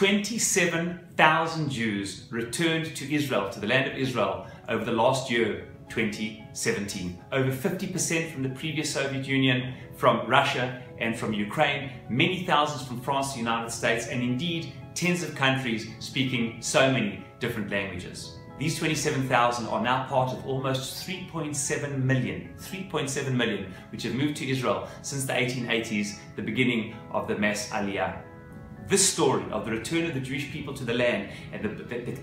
27,000 Jews returned to Israel, to the land of Israel, over the last year, 2017. Over 50% from the previous Soviet Union, from Russia and from Ukraine, many thousands from France, the United States, and indeed tens of countries speaking so many different languages. These 27,000 are now part of almost 3.7 million, which have moved to Israel since the 1880s, the beginning of the mass Aliyah. This story of the return of the Jewish people to the land and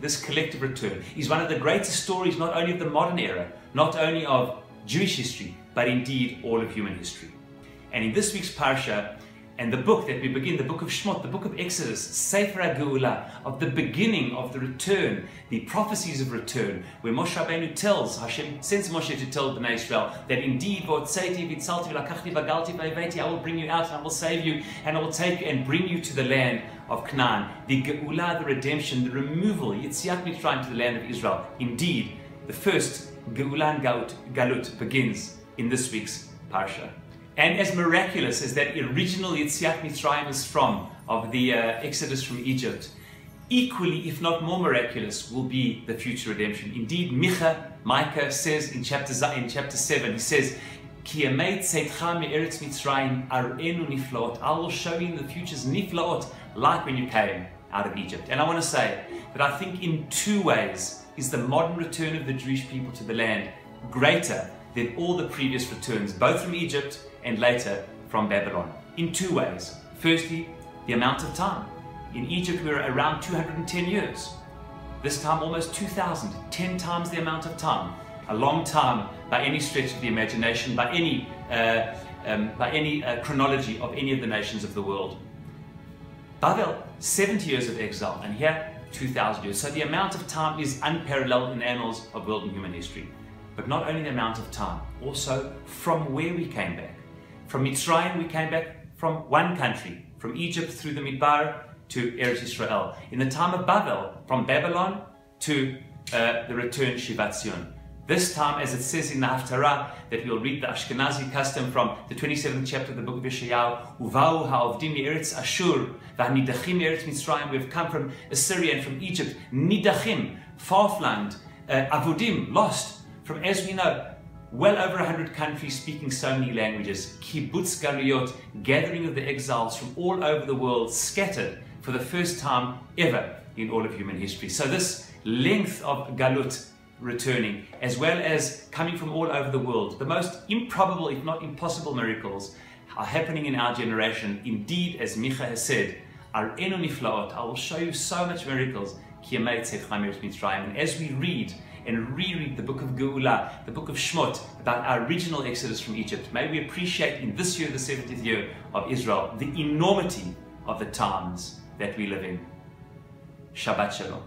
this collective return is one of the greatest stories not only of the modern era, not only of Jewish history, but indeed all of human history. And in this week's Parsha, and the book that we begin, the book of Shmot, the book of Exodus, Sefer HaGeula, of the beginning of the return, the prophecies of return, where Moshe Rabbeinu tells, Hashem sends Moshe to tell Bnei Israel that indeed, I will bring you out and I will save you and I will take you and bring you to the land of Canaan. The Geula, the redemption, the removal, Yetziat Mitzrayim to the land of Israel. Indeed, the first Geula and Galut begins in this week's Parsha. And as miraculous as that original Yetziat Mitzrayim is from, of the Exodus from Egypt, equally, if not more miraculous, will be the future redemption. Indeed, Micah says in chapter 7, he says, Ki yemei tzeitcha me'eretz Mitzrayim ar'enu niflaot. I will show you in the future's niflaot, like when you came out of Egypt. And I want to say that I think in two ways is the modern return of the Jewish people to the land greater than all the previous returns, both from Egypt and later from Babylon. In two ways. Firstly, the amount of time. In Egypt we were around 210 years. This time almost 2,000, 10 times the amount of time. A long time by any stretch of the imagination, by any chronology of any of the nations of the world. Babel, 70 years of exile, and here 2,000 years. So the amount of time is unparalleled in the annals of world and human history. But not only the amount of time, also from where we came back. From Mitzrayim we came back from one country, from Egypt through the Midbar to Eretz Israel. In the time of Babel, from Babylon to the return Shivat Zion. This time, as it says in the Haftarah, that we'll read the Ashkenazi custom from the 27th chapter of the book of Yeshayahu, Uvau ha'ovdim me'eretz Ashur, v'hanidachim me'eretz Mitzrayim. We've come from Assyria and from Egypt, nidachim, far-flung, avodim, lost, from, as we know, well over 100 countries speaking so many languages, kibbutz galuyot, gathering of the exiles from all over the world, scattered for the first time ever in all of human history. So this length of galut returning, as well as coming from all over the world, the most improbable, if not impossible miracles are happening in our generation. Indeed, as Micha has said, Ar'enu niflaot, I will show you so much miracles, ki yemei tzeitcha me'eretz Mitzrayim. And as we read and reread the book of Geula, the book of Shmot, about our original exodus from Egypt, may we appreciate in this year, the 70th year of Israel, the enormity of the times that we live in. Shabbat Shalom.